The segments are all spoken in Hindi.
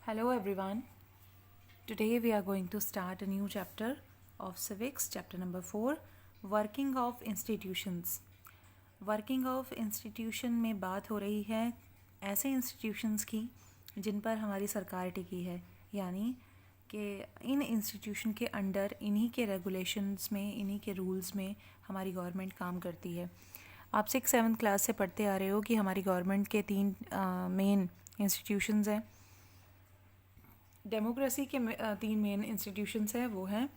Hello everyone. Today we are going to start a new chapter of civics, chapter number 4, working of institutions. Working of institution में बात हो रही है ऐसे इंस्टीट्यूशंस की जिन पर हमारी सरकार टिकी है, यानी कि इन इंस्टीट्यूशन के अंडर इन्हीं के रेगुलेशंस में, इन्हीं के रूल्स में हमारी गवर्नमेंट काम करती है। आप 6-7 क्लास से पढ़ते आ रहे हो कि हमारी गवर्नमेंट के 3 मेन इंस्टीट्यूशंस हैं। डेमोक्रेसी के 3 मेन इंस्टीट्यूशंस हैं, वो हैं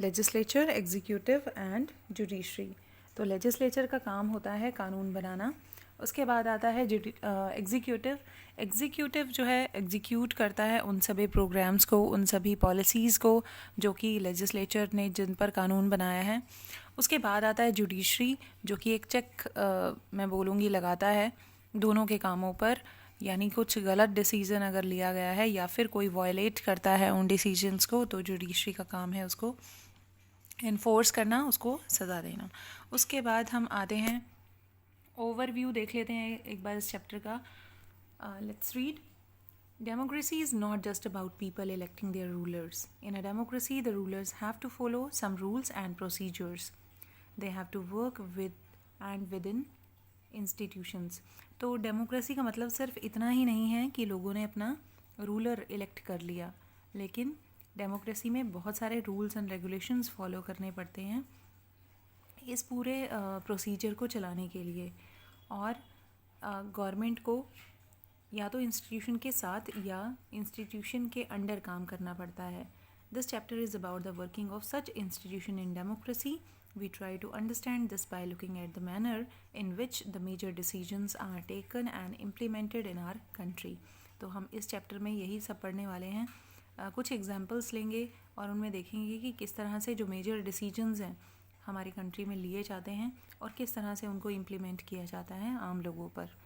लेजिस्लेचर, एग्जीक्यूटिव एंड जुडिशरी। तो लेजिस्लेचर का काम होता है कानून बनाना। उसके बाद आता है एग्जीक्यूटिव। एग्जीक्यूटिव जो है एग्जीक्यूट करता है उन सभी प्रोग्राम्स को, उन सभी पॉलिसीज़ को जो कि लेजिस्लेचर ने जिन पर कानून बनाया है। उसके बाद आता है जुडिशरी, जो कि एक चेक मैं बोलूँगी लगाता है दोनों के कामों पर, यानी कुछ गलत डिसीज़न अगर लिया गया है या फिर कोई वायलेट करता है उन डिसीजंस को, तो जुडिशरी का काम है उसको इन्फोर्स करना, उसको सज़ा देना। उसके बाद हम आते हैं ओवरव्यू देख लेते हैं एक बार इस चैप्टर का। Let's read. Democracy is not just about people electing their rulers. In a democracy, the rulers have to follow some rules and procedures. They have to work with and within institutions. तो डेमोक्रेसी का मतलब सिर्फ इतना ही नहीं है कि लोगों ने अपना रूलर इलेक्ट कर लिया, लेकिन डेमोक्रेसी में बहुत सारे रूल्स एंड रेगुलेशंस फॉलो करने पड़ते हैं इस पूरे प्रोसीजर को चलाने के लिए। और गवर्नमेंट को या तो इंस्टीट्यूशन के साथ या इंस्टीट्यूशन के अंडर काम करना पड़ता है। This chapter is about the working of such institution in democracy. We try to understand this by looking at the manner in which the major decisions are taken and implemented in our country. तो हम इस चैप्टर में यही सब पढ़ने वाले हैं। कुछ एग्जांपल्स लेंगे और उनमें देखेंगे कि किस तरह से जो मेजर डिसीजंस हैं हमारी कंट्री में लिए जाते हैं और किस तरह से उनको इम्प्लीमेंट किया जाता है आम लोगों पर।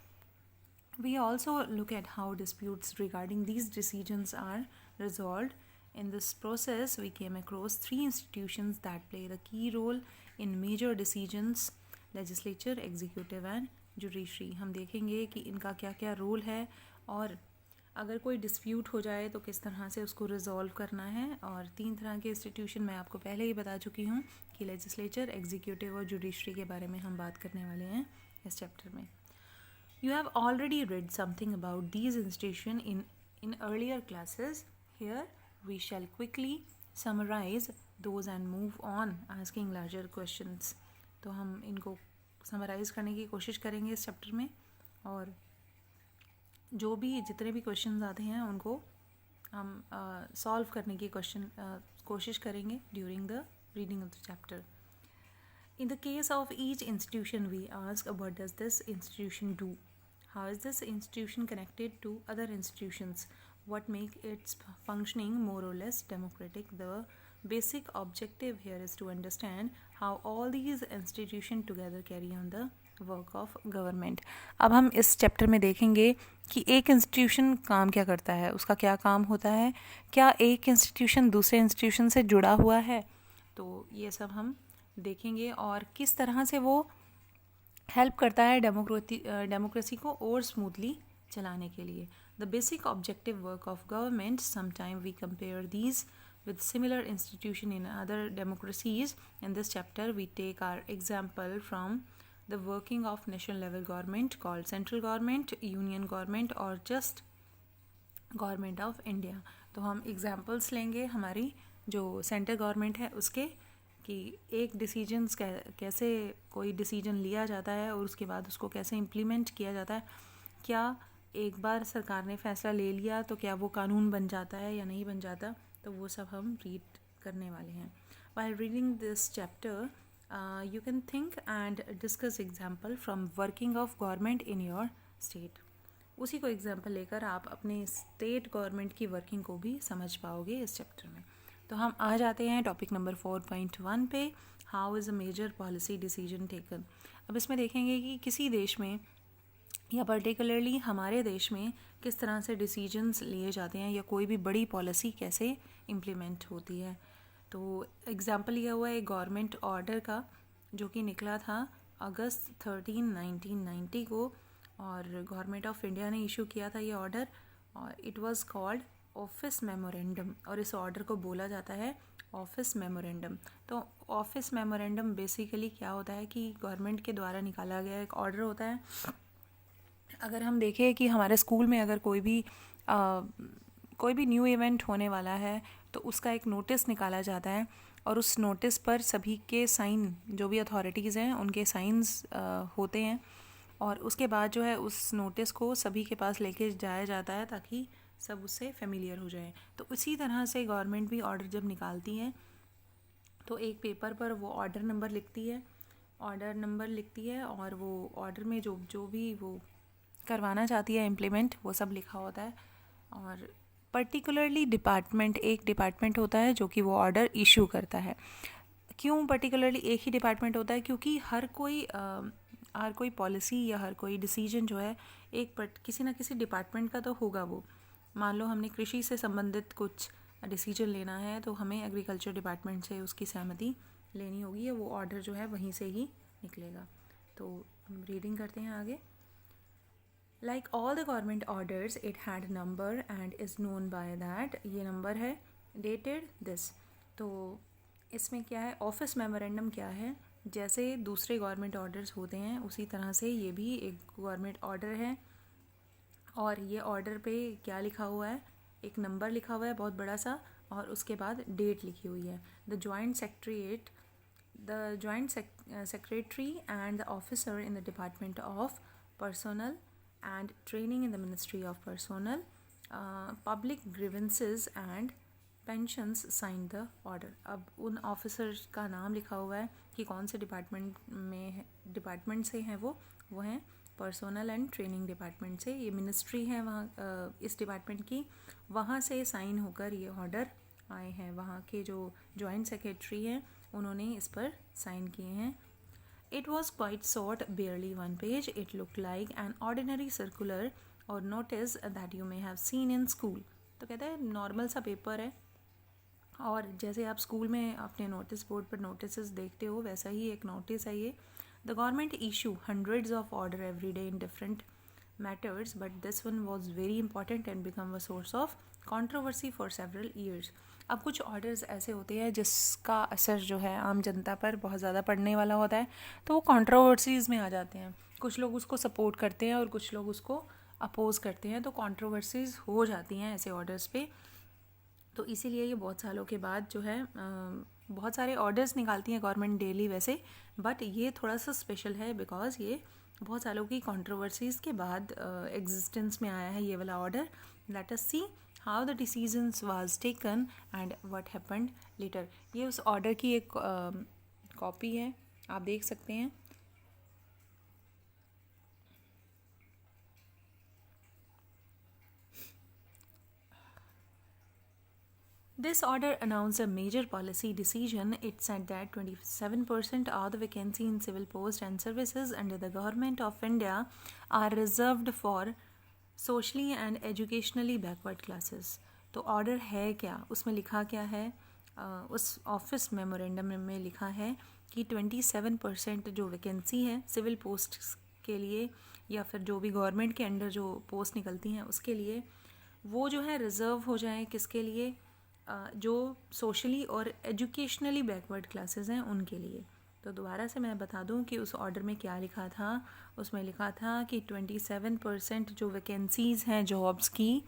We also look at how disputes regarding these decisions are resolved. In this process, we came across 3 institutions that play the key role in major decisions: legislature, executive and judiciary. हम देखेंगे कि इनका क्या क्या रोल है और अगर कोई डिस्प्यूट हो जाए तो किस तरह से उसको रिजॉल्व करना है। और 3 तरह के इंस्टीट्यूशन मैं आपको पहले ही बता चुकी हूँ कि लेजिस्लेचर, एग्जीक्यूटिव और जुडिशरी के बारे में हम बात करने वाले हैं इस चैप्टर में। You have already read something about these institutions in earlier classes. Here we shall quickly summarize those and move on asking larger questions. तो हम इनको समराइज करने की कोशिश करेंगे इस चैप्टर में, और जो भी जितने भी क्वेश्चंस आते हैं उनको हम सॉल्व करने की कोशिश करेंगे during the reading of the chapter. In the case of each institution, we ask, what does this institution do? How is this institution connected to other institutions? What makes its functioning more or less democratic? The basic objective here is to understand how all these institutions together carry on the work of government. अब हम इस चैप्टर में देखेंगे कि एक इंस्टीट्यूशन काम क्या करता है, उसका क्या काम होता है, क्या एक इंस्टीट्यूशन दूसरे इंस्टीट्यूशन से जुड़ा हुआ है, तो ये सब हम देखेंगे और किस तरह से वो हेल्प करता है डेमोक्रेसी को और स्मूथली चलाने के लिए. The basic objective work of government. Sometime we compare these with similar institution in other democracies. In this chapter we take our example from the working of national level government called central government, union government or just government of India. तो हम examples लेंगे हमारी जो सेंट्रल गवर्नमेंट है उसके, कि एक डिसीजंस कैसे कोई डिसीजन लिया जाता है और उसके बाद उसको कैसे इम्प्लीमेंट किया जाता है. क्या एक बार सरकार ने फैसला ले लिया तो क्या वो कानून बन जाता है या नहीं बन जाता, तो वो सब हम रीड करने वाले हैं. While reading this chapter, you can think and discuss example from working of government in your state. उसी को एग्जाम्पल लेकर आप अपने स्टेट गवर्नमेंट की वर्किंग को भी समझ पाओगे इस चैप्टर में. तो हम आ जाते हैं टॉपिक नंबर 4.1 पे. How is a major policy decision taken. अब इसमें देखेंगे कि किसी देश में या पर्टिकुलरली हमारे देश में किस तरह से डिसीजंस लिए जाते हैं या कोई भी बड़ी पॉलिसी कैसे इम्प्लीमेंट होती है. तो एग्जांपल लिया हुआ है एक गवर्नमेंट ऑर्डर का जो कि निकला था अगस्त 13, 1990 को, और गवर्नमेंट ऑफ इंडिया ने इशू किया था ये ऑर्डर, और it was called office memorandum, और इस ऑर्डर को बोला जाता है ऑफिस मेमोरेंडम। तो ऑफिस मेमोरेंडम बेसिकली क्या होता है कि गवर्नमेंट के द्वारा निकाला गया एक ऑर्डर होता है। अगर हम देखें कि हमारे स्कूल में अगर कोई भी न्यू इवेंट होने वाला है तो उसका एक नोटिस निकाला जाता है, और उस नोटिस पर सभी के साइन, जो भी अथॉरिटीज़ हैं उनके साइंस होते हैं, और उसके बाद जो है उस नोटिस को सभी के पास लेके जाया जाता है ताकि सब उससे फेमिलियर हो जाए। तो इसी तरह से गवर्नमेंट भी ऑर्डर जब निकालती है तो एक पेपर पर वो ऑर्डर नंबर लिखती है, और वो ऑर्डर में जो जो भी वो करवाना चाहती है इम्प्लीमेंट, वो सब लिखा होता है। और पर्टिकुलरली एक डिपार्टमेंट होता है जो कि वो ऑर्डर इशू करता है। क्यों पर्टिकुलरली एक ही डिपार्टमेंट होता है? क्योंकि हर कोई पॉलिसी या हर कोई डिसीजन जो है किसी ना किसी डिपार्टमेंट का तो होगा। वो मान लो हमने कृषि से संबंधित कुछ डिसीजन लेना है तो हमें एग्रीकल्चर डिपार्टमेंट से उसकी सहमति लेनी होगी, या वो ऑर्डर जो है वहीं से ही निकलेगा। तो हम रीडिंग करते हैं आगे। Like all the government orders, it had number and is known by that. ये नंबर है, dated this। तो इसमें क्या है, ऑफिस मेमोरेंडम क्या है? जैसे दूसरे गवर्नमेंट ऑर्डर्स होते हैं उसी तरह से ये भी एक गवर्नमेंट ऑर्डर है, और ये ऑर्डर पे क्या लिखा हुआ है, एक नंबर लिखा हुआ है बहुत बड़ा सा, और उसके बाद डेट लिखी हुई है। The joint secretary and the officer in the department of personal and training in the Ministry of Personnel, Public Grievances and Pensions signed the order। अब उन ऑफिसर्स का नाम लिखा हुआ है कि कौन से डिपार्टमेंट से हैं वो हैं पर्सनल एंड ट्रेनिंग डिपार्टमेंट से। ये मिनिस्ट्री है वहाँ इस डिपार्टमेंट की, वहाँ से साइन होकर ये ऑर्डर आए हैं। वहाँ के जो जॉइंट सेक्रेटरी हैं उन्होंने इस पर साइन किए हैं। It was quite short, barely one page. It looked like an ordinary circular or notice that you may have seen in school। तो कहता है नॉर्मल सा पेपर है, और जैसे आप स्कूल में अपने नोटिस बोर्ड पर नोटिस देखते हो वैसा ही एक नोटिस है ये। The government issue hundreds of order every day in different matters, but this one was very important and become a source of controversy for several years. अब कुछ ऑर्डर्स ऐसे होते हैं जिसका असर जो है आम जनता पर बहुत ज़्यादा पड़ने वाला होता है, तो वो कॉन्ट्रोवर्सीज़ में आ जाते हैं। कुछ लोग उसको सपोर्ट करते हैं और कुछ लोग उसको अपोज करते हैं, तो कॉन्ट्रोवर्सीज़ हो जाती हैं ऐसे ऑर्डर्स पे। तो इसीलिए ये बहुत सालों के बाद जो है बहुत सारे ऑर्डर्स निकालती है गवर्नमेंट डेली वैसे, बट ये थोड़ा सा स्पेशल है बिकॉज ये बहुत सालों की कॉन्ट्रोवर्सीज़ के बाद एग्जिस्टेंस में आया है ये वाला order. Let us see how the decisions was taken and what happened later. ये उस ऑर्डर की एक कॉपी है, आप देख सकते हैं। This order announced a major policy decision. It said that 27% of the vacancy in civil post and services under the government of India are reserved for socially and educationally backward classes। तो ऑर्डर है क्या, उसमें लिखा क्या है? उस ऑफिस मेमोरेंडम में लिखा है कि 27% जो वैकेंसी है सिविल पोस्ट के लिए या फिर जो भी गवर्नमेंट के अंडर जो पोस्ट निकलती हैं उसके लिए, वो जो है रिज़र्व हो जाए किसके लिए? जो सोशली और एजुकेशनली बैकवर्ड क्लासेस हैं उनके लिए। तो दोबारा से मैं बता दूं कि उस ऑर्डर में क्या लिखा था। उसमें लिखा था कि 27% जो वैकेंसीज़ हैं जॉब्स की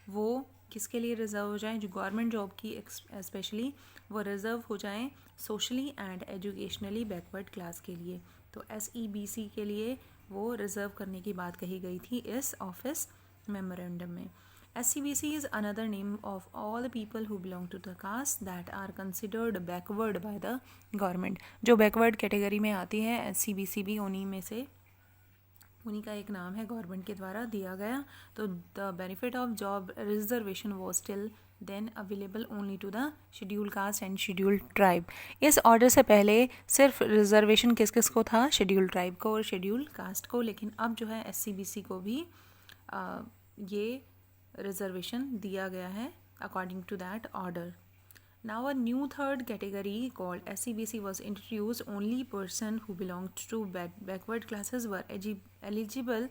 वो किसके लिए रिज़र्व हो जाएं? जो गवर्नमेंट जॉब की स्पेशली वो रिज़र्व हो जाएं socially and educationally backward class के लिए। तो SEBC के लिए वो रिज़र्व करने की बात कही गई थी इस ऑफिस मेमोरेंडम में। SCBC is another name of all the people who belong to the caste that are considered backward by the government। जो backward कैटेगरी में आती है SCBC भी उन्हीं का एक नाम है, गवर्नमेंट के द्वारा दिया गया। तो the benefit of job reservation was still then available only to the schedule caste and schedule tribe. इस ऑर्डर से पहले सिर्फ रिजर्वेशन किस किस को था? शेड्यूल ट्राइब को और शेड्यूल कास्ट को, लेकिन अब जो है SCBC को भी ये रिजर्वेशन दिया गया है according to that order. Now a new third category called SCBC was introduced. Only person who belonged to backward classes were eligible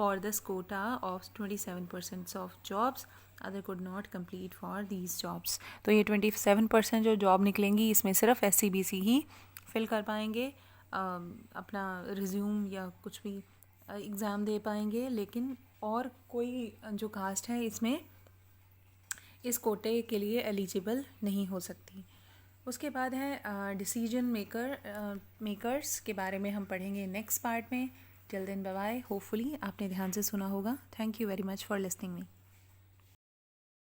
for this quota of 27% of jobs, other could not complete for these jobs. तो ये 27% जो जॉब निकलेंगी इसमें सिर्फ SCBC ही फिल कर पाएंगे, अपना रिज्यूम या कुछ भी एग्ज़ाम दे पाएंगे, लेकिन और कोई जो कास्ट है इसमें इस कोटे के लिए एलिजिबल नहीं हो सकती. उसके बाद है डिसीजन मेकर्स के बारे में हम पढ़ेंगे नेक्स्ट पार्ट में. Till then bye bye. Hopefully आपने ध्यान से सुना होगा. Thank you very much for listening me.